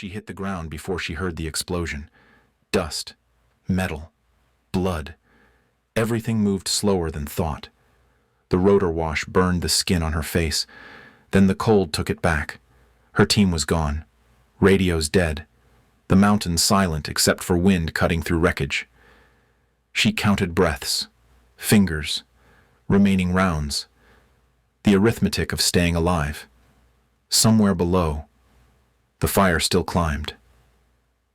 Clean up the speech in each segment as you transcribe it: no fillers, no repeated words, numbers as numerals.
She hit the ground before she heard the explosion. Dust, metal, blood. Everything moved slower than thought. The rotor wash burned the skin on her face. Then the cold took it back. Her team was gone. Radios dead. The mountains silent except for wind cutting through wreckage. She counted breaths, fingers, remaining rounds. The arithmetic of staying alive. Somewhere below, the fire still climbed.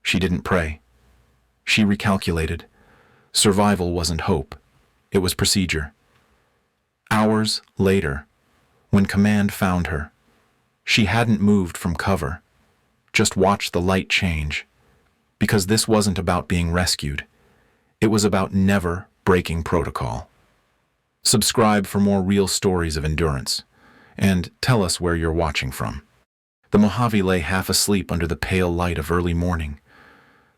She didn't pray. She recalculated. Survival wasn't hope. It was procedure. Hours later, when command found her, she hadn't moved from cover, just watched the light change, because this wasn't about being rescued. It was about never breaking protocol. Subscribe for more real stories of endurance, and tell us where you're watching from. The Mojave lay half asleep under the pale light of early morning.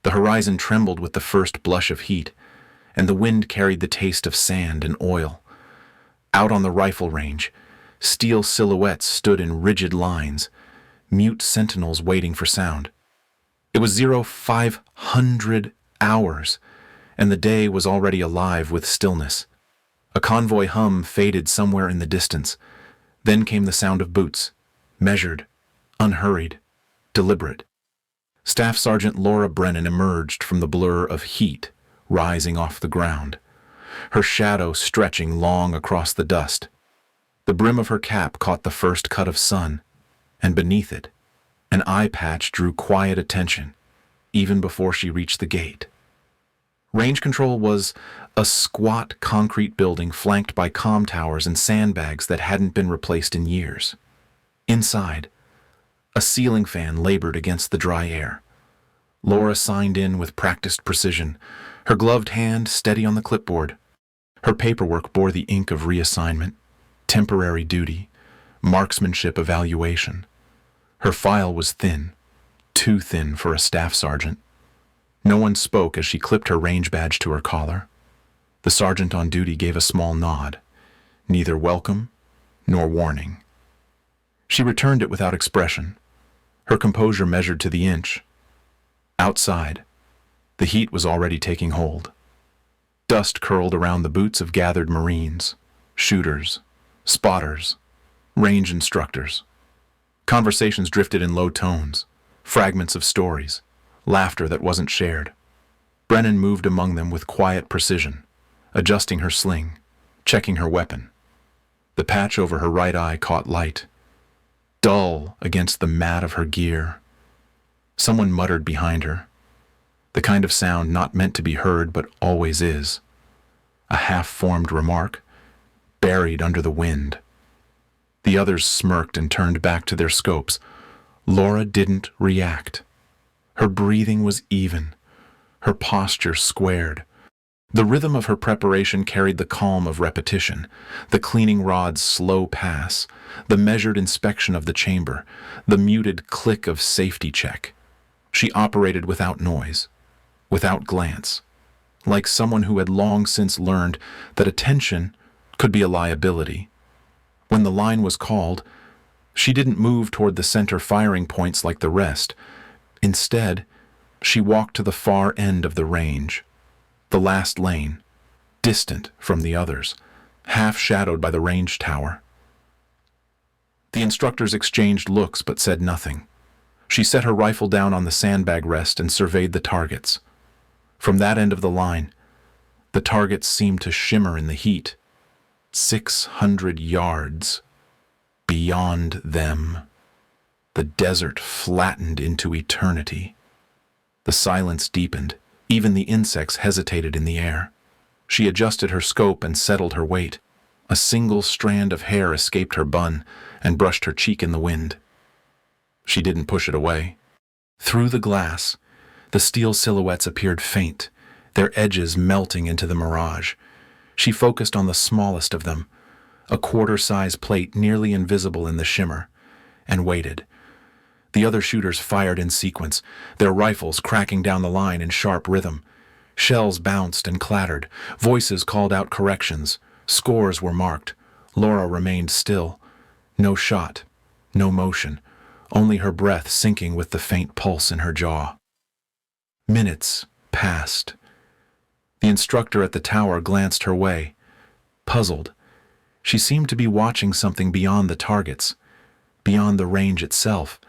The horizon trembled with the first blush of heat, and the wind carried the taste of sand and oil. Out on the rifle range, steel silhouettes stood in rigid lines, mute sentinels waiting for sound. It was 0500 hours, and the day was already alive with stillness. A convoy hum faded somewhere in the distance. Then came the sound of boots, measured, unhurried, deliberate. Staff Sergeant Laura Brennan emerged from the blur of heat rising off the ground, her shadow stretching long across the dust. The brim of her cap caught the first cut of sun, and beneath it, an eye patch drew quiet attention, even before she reached the gate. Range control was a squat concrete building flanked by comm towers and sandbags that hadn't been replaced in years. Inside, a ceiling fan labored against the dry air. Laura signed in with practiced precision, her gloved hand steady on the clipboard. Her paperwork bore the ink of reassignment, temporary duty, marksmanship evaluation. Her file was thin, too thin for a staff sergeant. No one spoke as she clipped her range badge to her collar. The sergeant on duty gave a small nod, neither welcome nor warning. She returned it without expression, her composure measured to the inch. Outside, the heat was already taking hold. Dust curled around the boots of gathered Marines, shooters, spotters, range instructors. Conversations drifted in low tones, fragments of stories, laughter that wasn't shared. Brennan moved among them with quiet precision, adjusting her sling, checking her weapon. The patch over her right eye caught light, dull against the mat of her gear. Someone muttered behind her, the kind of sound not meant to be heard but always is. A half-formed remark, buried under the wind. The others smirked and turned back to their scopes. Laura didn't react. Her breathing was even, her posture squared. The rhythm of her preparation carried the calm of repetition, the cleaning rod's slow pass, the measured inspection of the chamber, the muted click of safety check. She operated without noise, without glance, like someone who had long since learned that attention could be a liability. When the line was called, she didn't move toward the center firing points like the rest. Instead, she walked to the far end of the range, the last lane, distant from the others, half shadowed by the range tower. The instructors exchanged looks but said nothing. She set her rifle down on the sandbag rest and surveyed the targets. From that end of the line, the targets seemed to shimmer in the heat. 600 yards beyond them, the desert flattened into eternity. The silence deepened. Even the insects hesitated in the air. She adjusted her scope and settled her weight. A single strand of hair escaped her bun and brushed her cheek in the wind. She didn't push it away. Through the glass, the steel silhouettes appeared faint, their edges melting into the mirage. She focused on the smallest of them, a quarter-size plate nearly invisible in the shimmer, and waited. The other shooters fired in sequence, their rifles cracking down the line in sharp rhythm. Shells bounced and clattered, voices called out corrections, scores were marked. Laura remained still. No shot, no motion, only her breath sinking with the faint pulse in her jaw. Minutes passed. The instructor at the tower glanced her way, puzzled. She seemed to be watching something beyond the targets, beyond the range itself,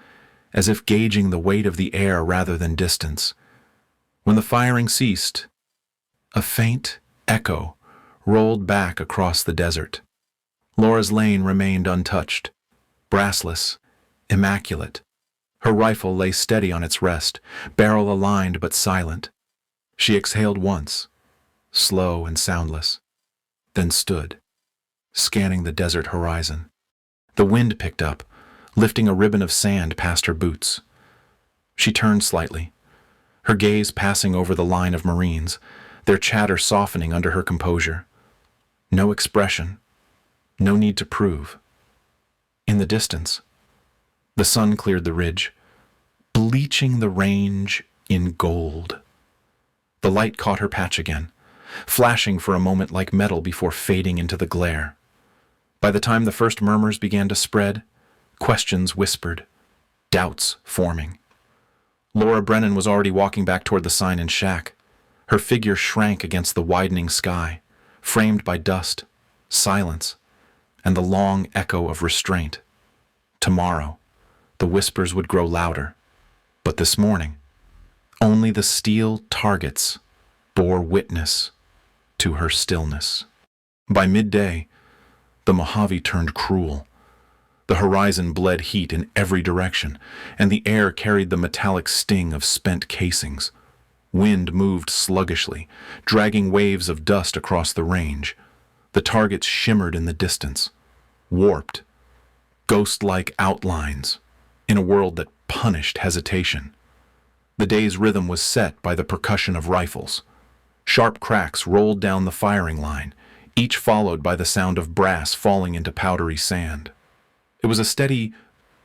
as if gauging the weight of the air rather than distance. When the firing ceased, a faint echo rolled back across the desert. Laura's lane remained untouched, brassless, immaculate. Her rifle lay steady on its rest, barrel aligned but silent. She exhaled once, slow and soundless, then stood, scanning the desert horizon. The wind picked up, lifting a ribbon of sand past her boots. She turned slightly, her gaze passing over the line of Marines, their chatter softening under her composure. No expression, no need to prove. In the distance, the sun cleared the ridge, bleaching the range in gold. The light caught her patch again, flashing for a moment like metal before fading into the glare. By the time the first murmurs began to spread, questions whispered, doubts forming. Laura Brennan was already walking back toward the sign and shack. Her figure shrank against the widening sky, framed by dust, silence, and the long echo of restraint. Tomorrow, the whispers would grow louder, but this morning, only the steel targets bore witness to her stillness. By midday, the Mojave turned cruel. The horizon bled heat in every direction, and the air carried the metallic sting of spent casings. Wind moved sluggishly, dragging waves of dust across the range. The targets shimmered in the distance, warped, ghost-like outlines, in a world that punished hesitation. The day's rhythm was set by the percussion of rifles. Sharp cracks rolled down the firing line, each followed by the sound of brass falling into powdery sand. It was a steady,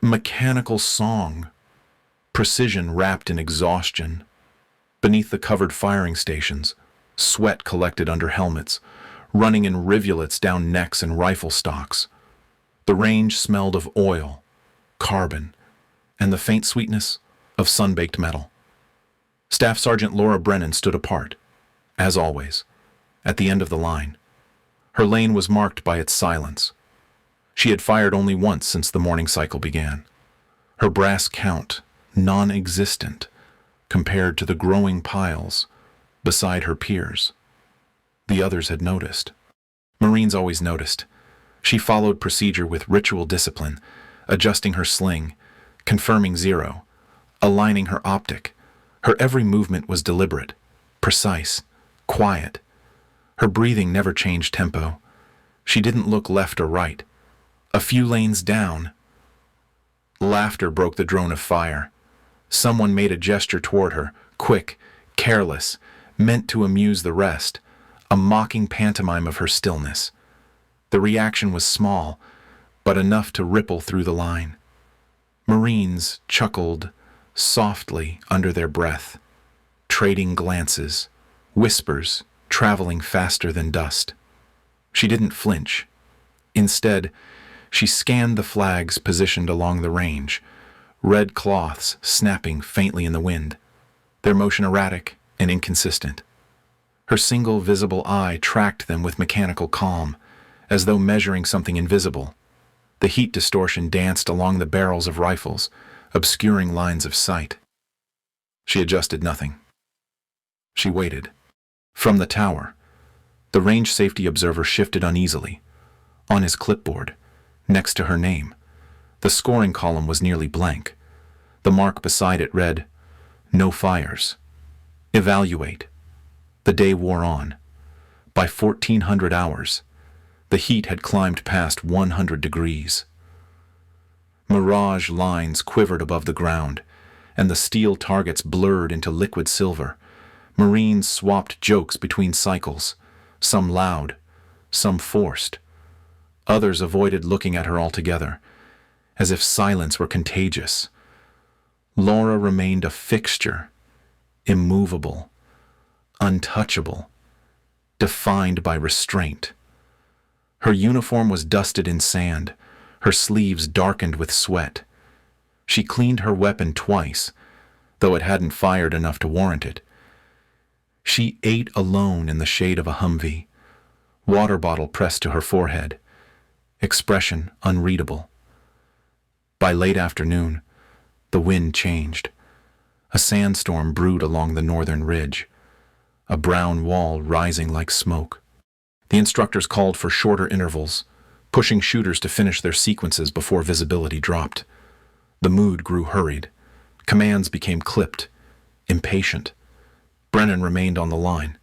mechanical song, precision wrapped in exhaustion. Beneath the covered firing stations, sweat collected under helmets, running in rivulets down necks and rifle stocks. The range smelled of oil, carbon, and the faint sweetness of sun-baked metal. Staff Sergeant Laura Brennan stood apart, as always, at the end of the line. Her lane was marked by its silence. She had fired only once since the morning cycle began. Her brass count, non-existent, compared to the growing piles beside her peers. The others had noticed. Marines always noticed. She followed procedure with ritual discipline, adjusting her sling, confirming zero, aligning her optic. Her every movement was deliberate, precise, quiet. Her breathing never changed tempo. She didn't look left or right. A few lanes down, laughter broke the drone of fire. Someone made a gesture toward her, quick, careless, meant to amuse the rest, a mocking pantomime of her stillness. The reaction was small, but enough to ripple through the line. Marines chuckled softly under their breath, trading glances, whispers traveling faster than dust. She didn't flinch. Instead, she scanned the flags positioned along the range, red cloths snapping faintly in the wind, their motion erratic and inconsistent. Her single visible eye tracked them with mechanical calm, as though measuring something invisible. The heat distortion danced along the barrels of rifles, obscuring lines of sight. She adjusted nothing. She waited. From the tower, the range safety observer shifted uneasily. On his clipboard, next to her name, the scoring column was nearly blank. The mark beside it read, "No fires. Evaluate." The day wore on. By 1400 hours, the heat had climbed past 100 degrees. Mirage lines quivered above the ground, and the steel targets blurred into liquid silver. Marines swapped jokes between cycles, some loud, some forced. Others avoided looking at her altogether, as if silence were contagious. Laura remained a fixture, immovable, untouchable, defined by restraint. Her uniform was dusted in sand, her sleeves darkened with sweat. She cleaned her weapon twice, though it hadn't fired enough to warrant it. She ate alone in the shade of a Humvee, water bottle pressed to her forehead, expression unreadable. By late afternoon, the wind changed. A sandstorm brewed along the northern ridge, a brown wall rising like smoke. The instructors called for shorter intervals, pushing shooters to finish their sequences before visibility dropped. The mood grew hurried. Commands became clipped, impatient. Brennan remained on the line.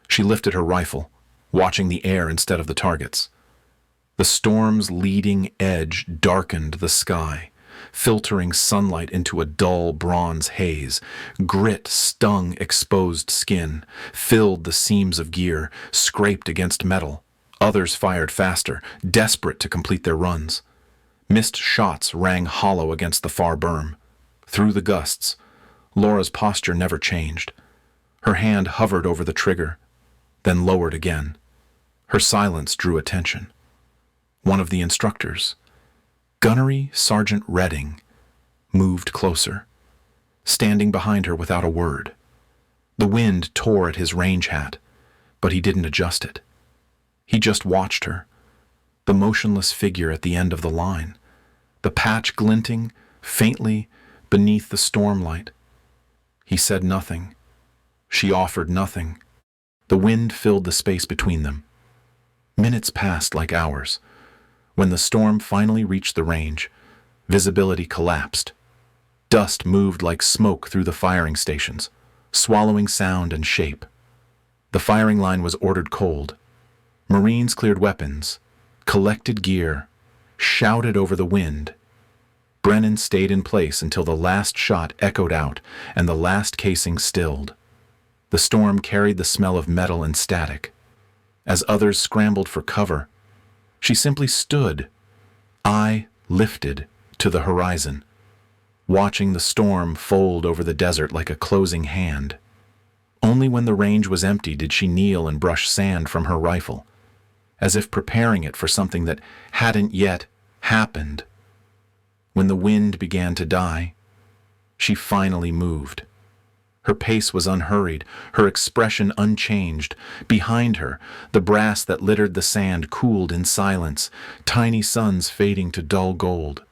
She lifted her rifle, watching the air instead of the targets. The storm's leading edge darkened the sky, filtering sunlight into a dull bronze haze. Grit stung exposed skin, filled the seams of gear, scraped against metal. Others fired faster, desperate to complete their runs. Missed shots rang hollow against the far berm. Through the gusts, Laura's posture never changed. Her hand hovered over the trigger, then lowered again. Her silence drew attention. One of the instructors, Gunnery Sergeant Redding, moved closer, standing behind her without a word. The wind tore at his range hat, but he didn't adjust it. He just watched her, the motionless figure at the end of the line, the patch glinting faintly beneath the stormlight. He said nothing. She offered nothing. The wind filled the space between them. Minutes passed like hours. When the storm finally reached the range, visibility collapsed. Dust moved like smoke through the firing stations, swallowing sound and shape. The firing line was ordered cold. Marines cleared weapons, collected gear, shouted over the wind. Brennan stayed in place until the last shot echoed out and the last casing stilled. The storm carried the smell of metal and static. As others scrambled for cover, she simply stood, eye lifted to the horizon, watching the storm fold over the desert like a closing hand. Only when the range was empty did she kneel and brush sand from her rifle, as if preparing it for something that hadn't yet happened. When the wind began to die, she finally moved. Her pace was unhurried, her expression unchanged. Behind her, the brass that littered the sand cooled in silence, tiny suns fading to dull gold.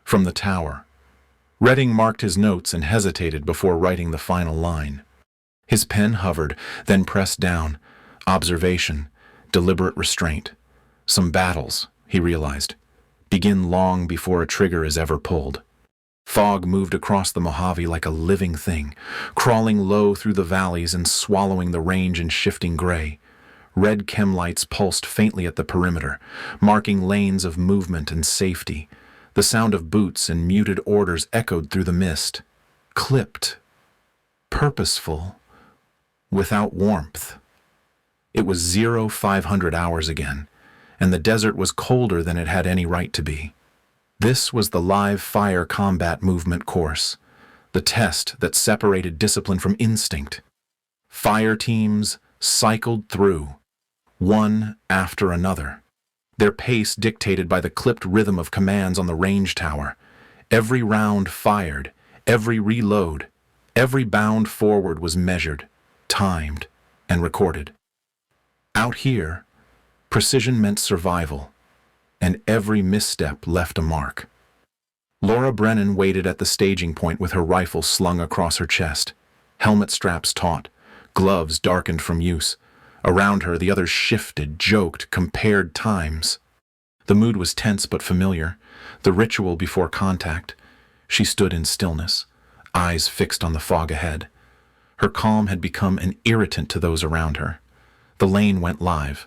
From the tower, Redding marked his notes and hesitated before writing the final line. His pen hovered, then pressed down. Observation, deliberate restraint. Some battles, he realized, begin long before a trigger is ever pulled. Fog moved across the Mojave like a living thing, crawling low through the valleys and swallowing the range in shifting gray. Red chem lights pulsed faintly at the perimeter, marking lanes of movement and safety. The sound of boots and muted orders echoed through the mist. Clipped, purposeful, without warmth. It was 0500 hours again, and the desert was colder than it had any right to be. This was the live fire combat movement course, the test that separated discipline from instinct. Fire teams cycled through, one after another, their pace dictated by the clipped rhythm of commands on the range tower. Every round fired, every reload, every bound forward was measured, timed, and recorded. Out here, precision meant survival, and every misstep left a mark. Laura Brennan waited at the staging point with her rifle slung across her chest, helmet straps taut, gloves darkened from use. Around her, the others shifted, joked, compared times. The mood was tense but familiar, the ritual before contact. She stood in stillness, eyes fixed on the fog ahead. Her calm had become an irritant to those around her. The lane went live.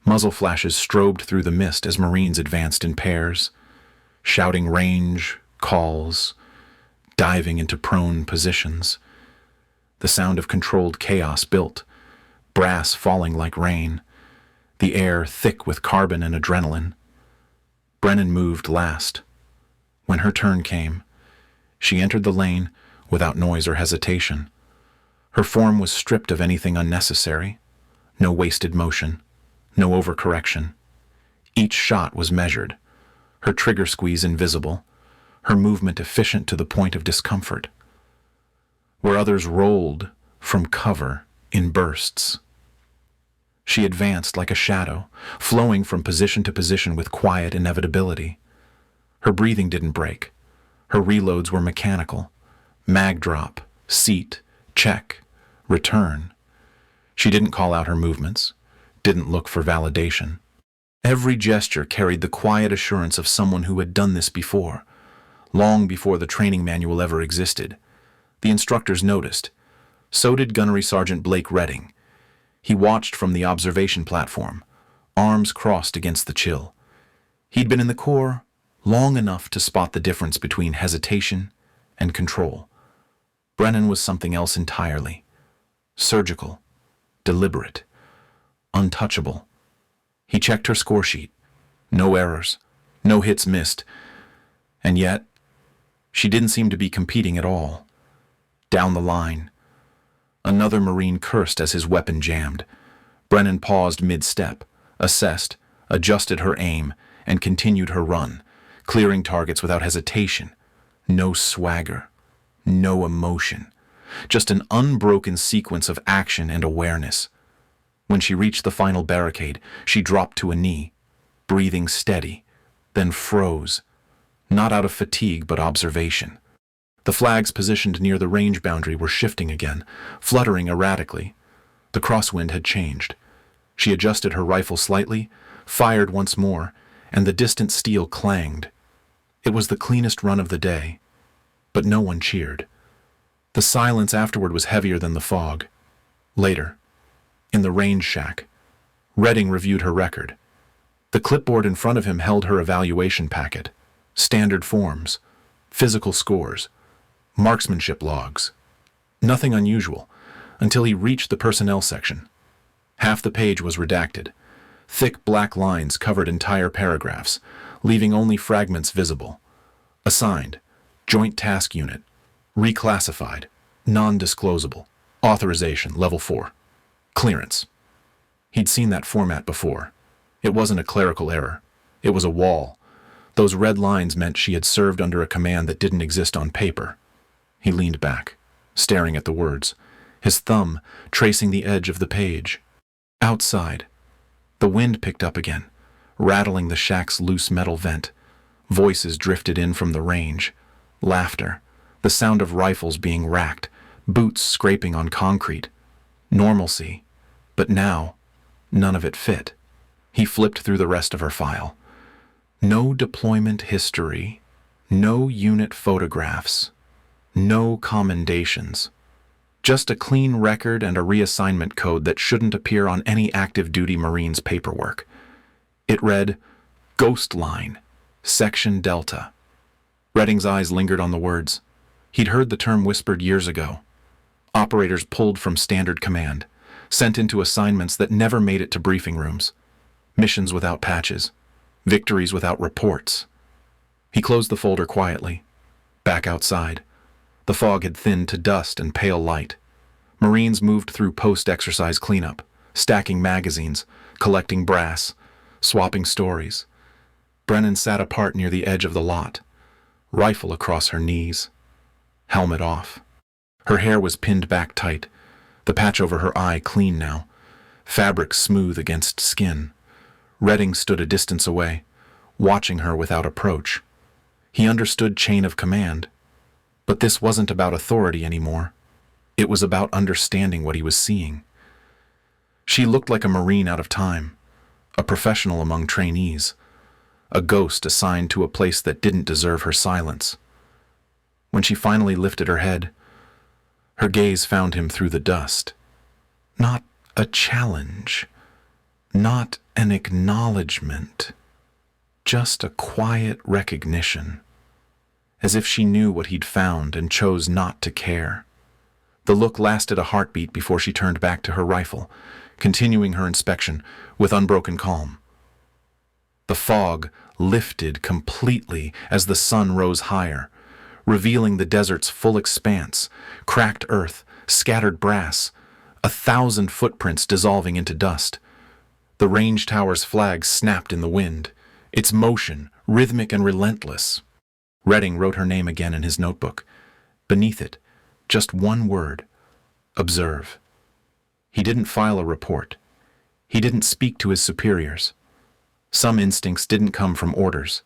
Muzzle flashes strobed through the mist as Marines advanced in pairs, shouting range, calls, diving into prone positions. The sound of controlled chaos built, brass falling like rain, the air thick with carbon and adrenaline. Brennan moved last. When her turn came, she entered the lane without noise or hesitation. Her form was stripped of anything unnecessary, no wasted motion, no overcorrection. Each shot was measured, her trigger squeeze invisible, her movement efficient to the point of discomfort. Where others rolled from cover in bursts, she advanced like a shadow, flowing from position to position with quiet inevitability. Her breathing didn't break. Her reloads were mechanical. Mag drop, seat, check, return. She didn't call out her movements, didn't look for validation. Every gesture carried the quiet assurance of someone who had done this before, long before the training manual ever existed. The instructors noticed. So did Gunnery Sergeant Blake Redding. He watched from the observation platform, arms crossed against the chill. He'd been in the Corps long enough to spot the difference between hesitation and control. Brennan was something else entirely. Surgical, deliberate, untouchable. He checked her score sheet. No errors, no hits missed. And yet, she didn't seem to be competing at all. Down the line, another Marine cursed as his weapon jammed. Brennan paused mid-step, assessed, adjusted her aim, and continued her run, clearing targets without hesitation. No swagger, no emotion, just an unbroken sequence of action and awareness. When she reached the final barricade, she dropped to a knee, breathing steady, then froze, not out of fatigue but observation. The flags positioned near the range boundary were shifting again, fluttering erratically. The crosswind had changed. She adjusted her rifle slightly, fired once more, and the distant steel clanged. It was the cleanest run of the day, but no one cheered. The silence afterward was heavier than the fog. Later, in the range shack, Redding reviewed her record. The clipboard in front of him held her evaluation packet, standard forms, physical scores, marksmanship logs. Nothing unusual, until he reached the personnel section. Half the page was redacted. Thick black lines covered entire paragraphs, leaving only fragments visible. Assigned, Joint Task Unit, reclassified, non-disclosable, authorization, level 4, clearance. He'd seen that format before. It wasn't a clerical error. It was a wall. Those red lines meant she had served under a command that didn't exist on paper. He leaned back, staring at the words, his thumb tracing the edge of the page. Outside, the wind picked up again, rattling the shack's loose metal vent. Voices drifted in from the range. Laughter, the sound of rifles being racked, boots scraping on concrete. Normalcy, but now, none of it fit. He flipped through the rest of her file. No deployment history, no unit photographs, no commendations. Just a clean record and a reassignment code that shouldn't appear on any active duty Marine's paperwork. It read, Ghost Line, Section Delta. Redding's eyes lingered on the words. He'd heard the term whispered years ago. Operators pulled from standard command, sent into assignments that never made it to briefing rooms. Missions without patches, victories without reports. He closed the folder quietly. Back outside, the fog had thinned to dust and pale light. Marines moved through post-exercise cleanup, stacking magazines, collecting brass, swapping stories. Brennan sat apart near the edge of the lot, rifle across her knees, helmet off. Her hair was pinned back tight, the patch over her eye clean now, fabric smooth against skin. Redding stood a distance away, watching her without approach. He understood chain of command, but this wasn't about authority anymore. It was about understanding what he was seeing. She looked like a Marine out of time, a professional among trainees, a ghost assigned to a place that didn't deserve her silence. When she finally lifted her head, her gaze found him through the dust. Not a challenge, not an acknowledgement, just a quiet recognition, as if she knew what he'd found and chose not to care. The look lasted a heartbeat before she turned back to her rifle, continuing her inspection with unbroken calm. The fog lifted completely as the sun rose higher, revealing the desert's full expanse, cracked earth, scattered brass, 1,000 footprints dissolving into dust. The range tower's flag snapped in the wind, its motion rhythmic and relentless. Redding wrote her name again in his notebook. Beneath it, just one word: observe. He didn't file a report. He didn't speak to his superiors. Some instincts didn't come from orders.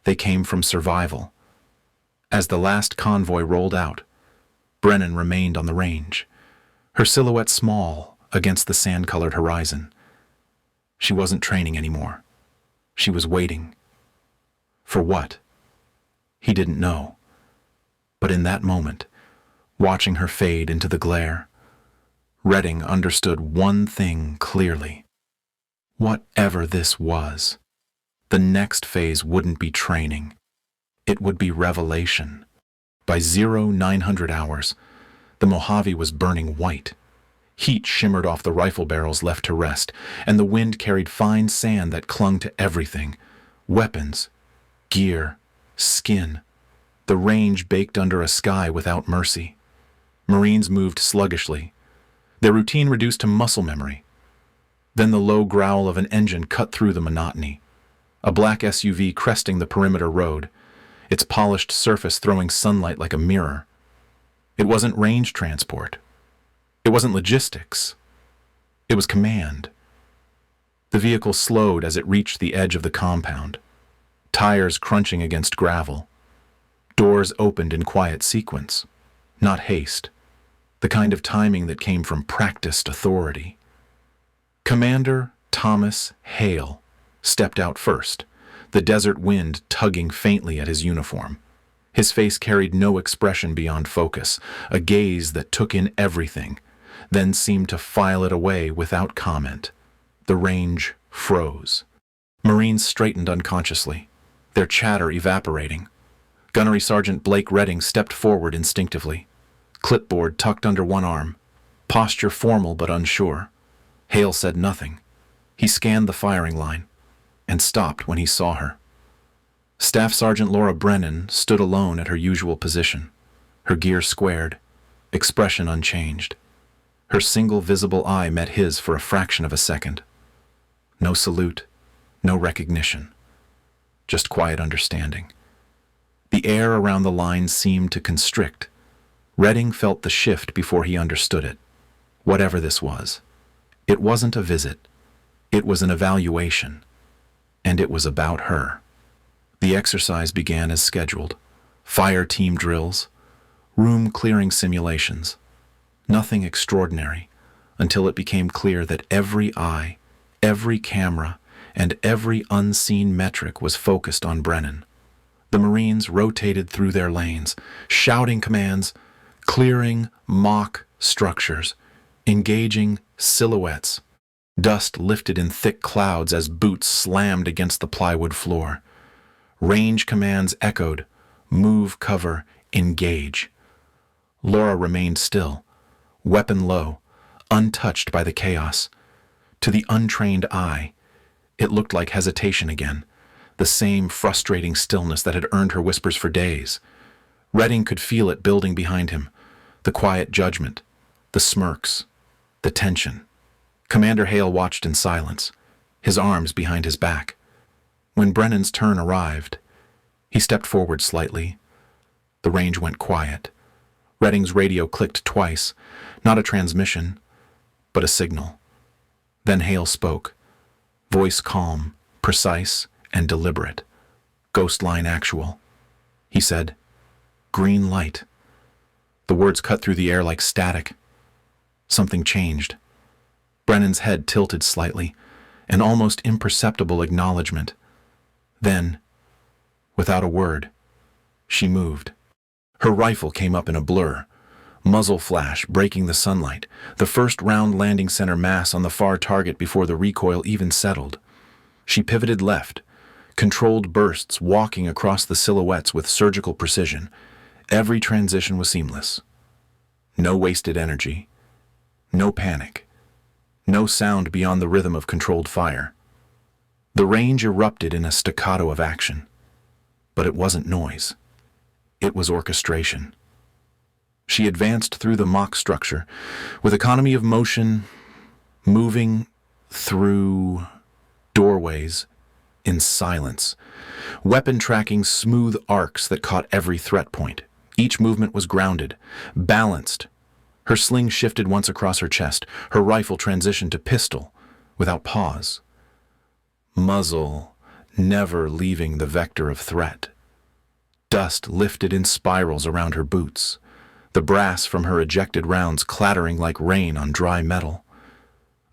They came from survival. As the last convoy rolled out, Brennan remained on the range, her silhouette small against the sand-colored horizon. She wasn't training anymore. She was waiting. For what? He didn't know. But in that moment, watching her fade into the glare, Redding understood one thing clearly. Whatever this was, the next phase wouldn't be training. It would be revelation. By 0900 hours, the Mojave was burning white. Heat shimmered off the rifle barrels left to rest, and the wind carried fine sand that clung to everything: weapons, gear, skin. The range baked under a sky without mercy. Marines moved sluggishly, their routine reduced to muscle memory. Then the low growl of an engine cut through the monotony. A black SUV cresting the perimeter road, its polished surface throwing sunlight like a mirror. It wasn't range transport. It wasn't logistics. It was command. The vehicle slowed as it reached the edge of the compound, tires crunching against gravel. Doors opened in quiet sequence, not haste, the kind of timing that came from practiced authority. Commander Thomas Hale stepped out first, the desert wind tugging faintly at his uniform. His face carried no expression beyond focus, a gaze that took in everything, then seemed to file it away without comment. The range froze. Marines straightened unconsciously, their chatter evaporating. Gunnery Sergeant Blake Redding stepped forward instinctively, clipboard tucked under one arm, posture formal but unsure. Hale said nothing. He scanned the firing line and stopped when he saw her. Staff Sergeant Laura Brennan stood alone at her usual position, her gear squared, expression unchanged. Her single visible eye met his for a fraction of a second. No salute, no recognition, just quiet understanding. The air around the line seemed to constrict. Redding felt the shift before he understood it. Whatever this was, it wasn't a visit. It was an evaluation, and it was about her. The exercise began as scheduled. Fire team drills, room clearing simulations. Nothing extraordinary, until it became clear that every eye, every camera, and every unseen metric was focused on Brennan. The Marines rotated through their lanes, shouting commands, clearing mock structures, engaging silhouettes. Dust lifted in thick clouds as boots slammed against the plywood floor. Range commands echoed: move, cover, engage. Laura remained still, weapon low, untouched by the chaos. To the untrained eye, it looked like hesitation again, the same frustrating stillness that had earned her whispers for days. Redding could feel it building behind him, the quiet judgment, the smirks, the tension. Commander Hale watched in silence, his arms behind his back. When Brennan's turn arrived, he stepped forward slightly. The range went quiet. Redding's radio clicked twice, not a transmission, but a signal. Then Hale spoke, voice calm, precise, and deliberate. Ghost line actual. He said, "Green light." The words cut through the air like static. Something changed. Brennan's head tilted slightly, an almost imperceptible acknowledgement. Then, without a word, she moved. Her rifle came up in a blur, muzzle flash breaking the sunlight, the first round landing center mass on the far target before the recoil even settled. She pivoted left, controlled bursts walking across the silhouettes with surgical precision. Every transition was seamless. No wasted energy, no panic, no sound beyond the rhythm of controlled fire. The range erupted in a staccato of action, but it wasn't noise. It was orchestration. She advanced through the mock structure, with economy of motion, moving through doorways in silence, weapon tracking smooth arcs that caught every threat point. Each movement was grounded, balanced. Her sling shifted once across her chest, her rifle transitioned to pistol, without pause. Muzzle never leaving the vector of threat. Dust lifted in spirals around her boots, the brass from her ejected rounds clattering like rain on dry metal.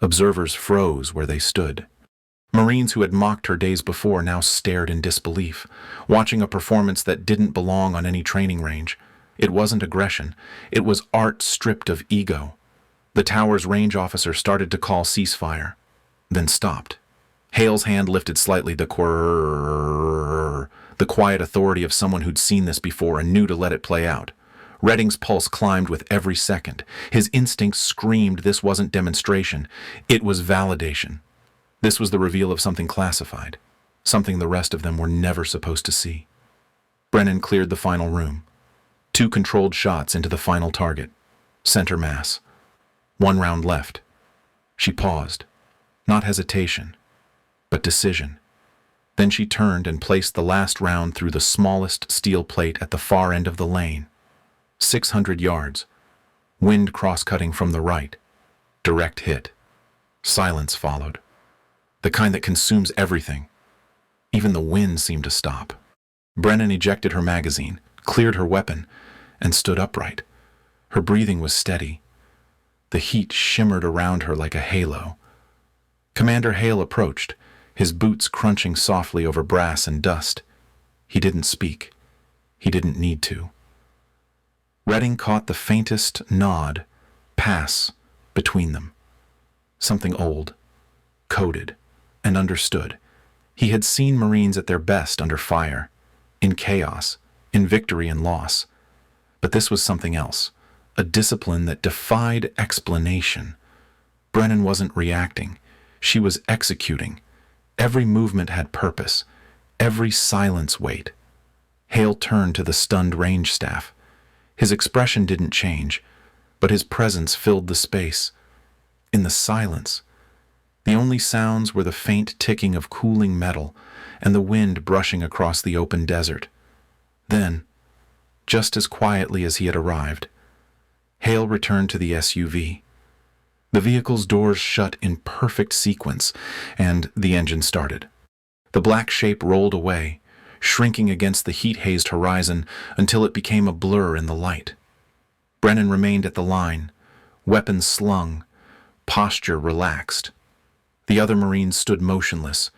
Observers froze where they stood. Marines who had mocked her days before now stared in disbelief, watching a performance that didn't belong on any training range. It wasn't aggression. It was art stripped of ego. The tower's range officer started to call ceasefire, then stopped. Hale's hand lifted slightly, the quiet authority of someone who'd seen this before and knew to let it play out. Redding's pulse climbed with every second. His instincts screamed this wasn't demonstration. It was validation. This was the reveal of something classified, something the rest of them were never supposed to see. Brennan cleared the final room. 2 controlled shots into the final target, center mass. 1 round left. She paused. Not hesitation, but decision. Then she turned and placed the last round through the smallest steel plate at the far end of the lane. 600 yards. Wind cross-cutting from the right. Direct hit. Silence followed. The kind that consumes everything. Even the wind seemed to stop. Brennan ejected her magazine, cleared her weapon, and stood upright. Her breathing was steady. The heat shimmered around her like a halo. Commander Hale approached, his boots crunching softly over brass and dust. He didn't speak. He didn't need to. Redding caught the faintest nod, pass, between them. Something old, coded, and understood. He had seen Marines at their best under fire, in chaos, in victory and loss. But this was something else, a discipline that defied explanation. Brennan wasn't reacting. She was executing. Every movement had purpose, every silence weight. Hale turned to the stunned range staff. His expression didn't change, but his presence filled the space. In the silence, the only sounds were the faint ticking of cooling metal and the wind brushing across the open desert. Then, just as quietly as he had arrived, Hale returned to the SUV. The vehicle's doors shut in perfect sequence, and the engine started. The black shape rolled away, shrinking against the heat-hazed horizon until it became a blur in the light. Brennan remained at the line, weapons slung, posture relaxed. The other Marines stood motionless,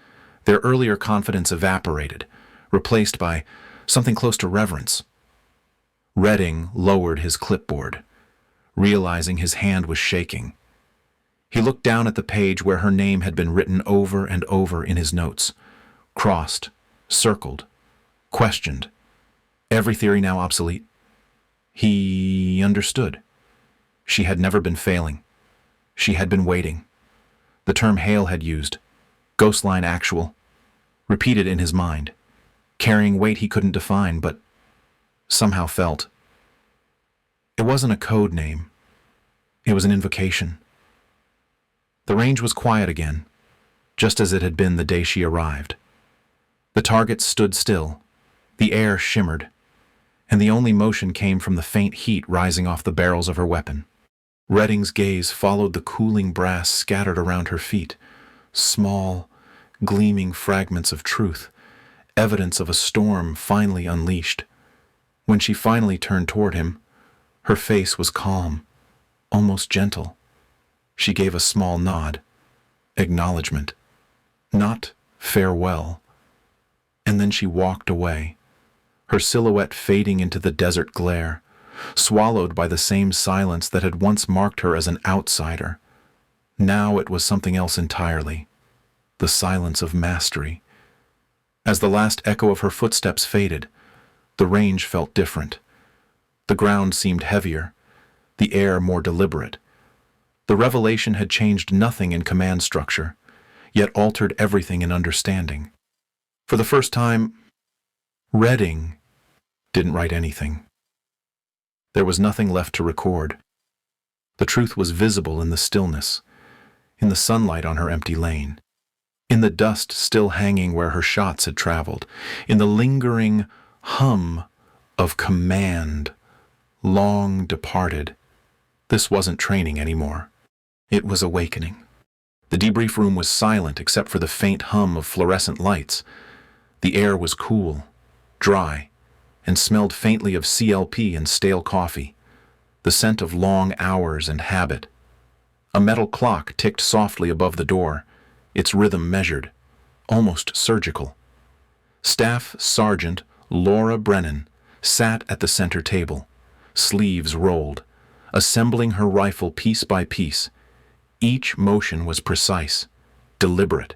their earlier confidence evaporated, replaced by something close to reverence. Redding lowered his clipboard, realizing his hand was shaking. He looked down at the page where her name had been written over and over in his notes, crossed, circled, questioned. Every theory now obsolete. He understood. She had never been failing. She had been waiting. The term Hale had used, ghostline actual, repeated in his mind, carrying weight he couldn't define, but somehow felt. It wasn't a code name. It was an invocation. The range was quiet again, just as it had been the day she arrived. The targets stood still, the air shimmered, and the only motion came from the faint heat rising off the barrels of her weapon. Redding's gaze followed the cooling brass scattered around her feet, small, gleaming fragments of truth, evidence of a storm finally unleashed. When she finally turned toward him, her face was calm, almost gentle. She gave a small nod, acknowledgement, not farewell. And then she walked away, her silhouette fading into the desert glare, swallowed by the same silence that had once marked her as an outsider. Now it was something else entirely, the silence of mastery. As the last echo of her footsteps faded, the range felt different. The ground seemed heavier, the air more deliberate. The revelation had changed nothing in command structure, yet altered everything in understanding. For the first time, Redding didn't write anything. There was nothing left to record. The truth was visible in the stillness, in the sunlight on her empty lane, in the dust still hanging where her shots had traveled, in the lingering hum of command, long departed. This wasn't training anymore. It was awakening. The debrief room was silent except for the faint hum of fluorescent lights. The air was cool, dry, and smelled faintly of CLP and stale coffee, the scent of long hours and habit. A metal clock ticked softly above the door, its rhythm measured, almost surgical. Staff Sergeant Laura Brennan sat at the center table, sleeves rolled, assembling her rifle piece by piece. Each motion was precise, deliberate,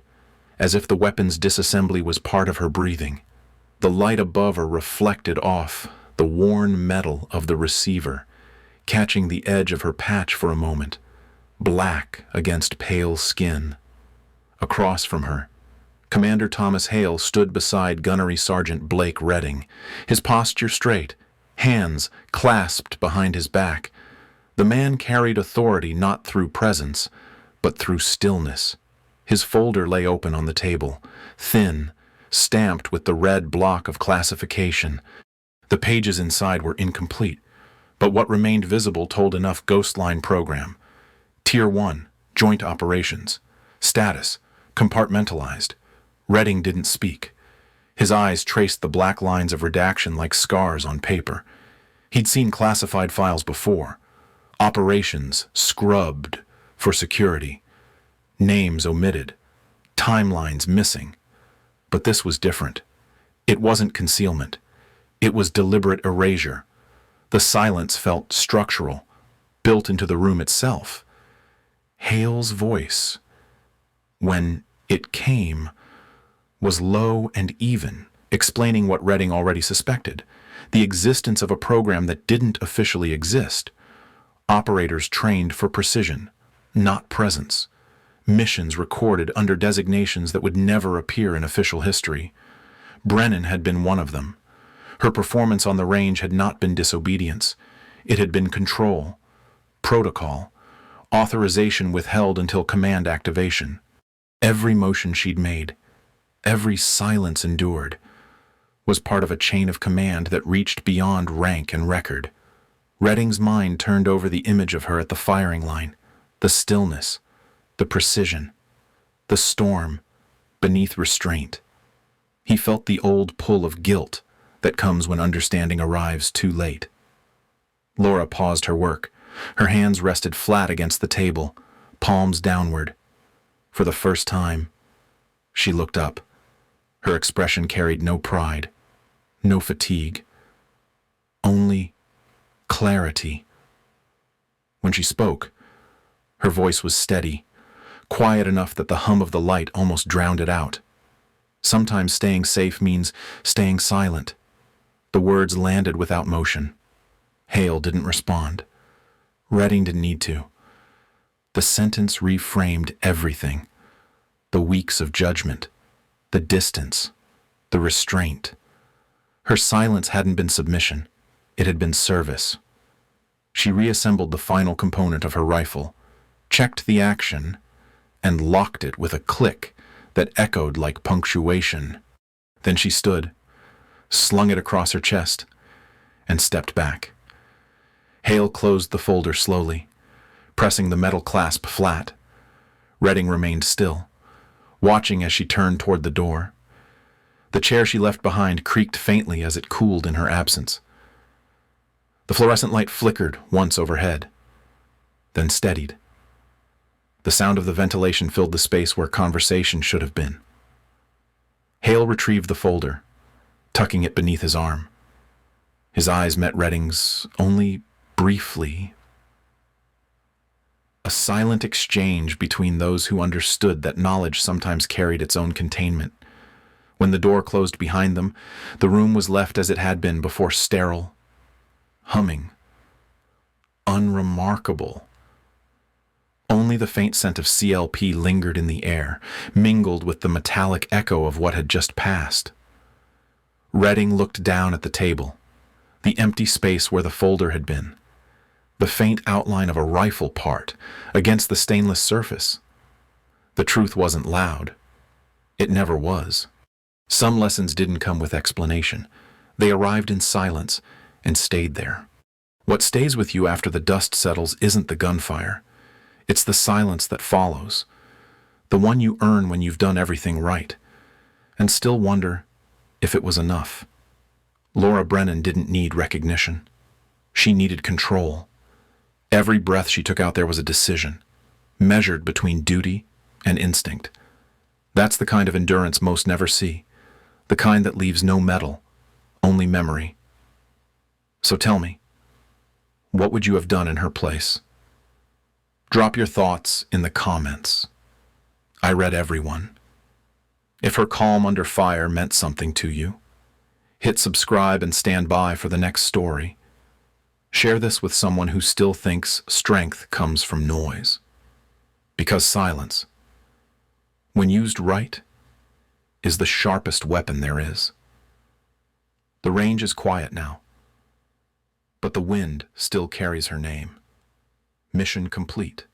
as if the weapon's disassembly was part of her breathing. The light above her reflected off the worn metal of the receiver, catching the edge of her patch for a moment, black against pale skin. Across from her, Commander Thomas Hale stood beside Gunnery Sergeant Blake Redding, his posture straight, hands clasped behind his back. The man carried authority not through presence, but through stillness. His folder lay open on the table, thin, stamped with the red block of classification. The pages inside were incomplete, but what remained visible told enough Ghostline program. Tier 1, Joint Operations. Status, compartmentalized. Redding didn't speak. His eyes traced the black lines of redaction like scars on paper. He'd seen classified files before. Operations scrubbed for security. Names omitted. Timelines missing. But this was different. It wasn't concealment. It was deliberate erasure. The silence felt structural, built into the room itself. Hale's voice, when it came, was low and even, explaining what Redding already suspected, the existence of a program that didn't officially exist. Operators trained for precision, not presence. Missions recorded under designations that would never appear in official history. Brennan had been one of them. Her performance on the range had not been disobedience. It had been control, protocol, authorization withheld until command activation. Every motion she'd made, every silence endured, was part of a chain of command that reached beyond rank and record. Redding's mind turned over the image of her at the firing line, the stillness, the precision, the storm beneath restraint. He felt the old pull of guilt that comes when understanding arrives too late. Laura paused her work. Her hands rested flat against the table, palms downward. For the first time, she looked up. Her expression carried no pride, no fatigue, only clarity. When she spoke, her voice was steady, quiet enough that the hum of the light almost drowned it out. Sometimes staying safe means staying silent. The words landed without motion. Hale didn't respond. Redding didn't need to. The sentence reframed everything. The weeks of judgment, the distance, the restraint. Her silence hadn't been submission. It had been service. She reassembled the final component of her rifle, checked the action, and locked it with a click that echoed like punctuation. Then she stood, slung it across her chest, and stepped back. Hale closed the folder slowly, pressing the metal clasp flat. Redding remained still, watching as she turned toward the door. The chair she left behind creaked faintly as it cooled in her absence. The fluorescent light flickered once overhead, then steadied. The sound of the ventilation filled the space where conversation should have been. Hale retrieved the folder, tucking it beneath his arm. His eyes met Redding's only briefly. A silent exchange between those who understood that knowledge sometimes carried its own containment. When the door closed behind them, the room was left as it had been before, sterile, humming, unremarkable. Only the faint scent of CLP lingered in the air, mingled with the metallic echo of what had just passed. Redding looked down at the table, the empty space where the folder had been, the faint outline of a rifle part against the stainless surface. The truth wasn't loud. It never was. Some lessons didn't come with explanation. They arrived in silence and stayed there. What stays with you after the dust settles isn't the gunfire. It's the silence that follows, the one you earn when you've done everything right, and still wonder if it was enough. Laura Brennan didn't need recognition. She needed control. Every breath she took out there was a decision, measured between duty and instinct. That's the kind of endurance most never see, the kind that leaves no medal, only memory. So tell me, what would you have done in her place? Drop your thoughts in the comments. I read everyone. If her calm under fire meant something to you, hit subscribe and stand by for the next story. Share this with someone who still thinks strength comes from noise. Because silence, when used right, is the sharpest weapon there is. The range is quiet now, but the wind still carries her name. Mission complete.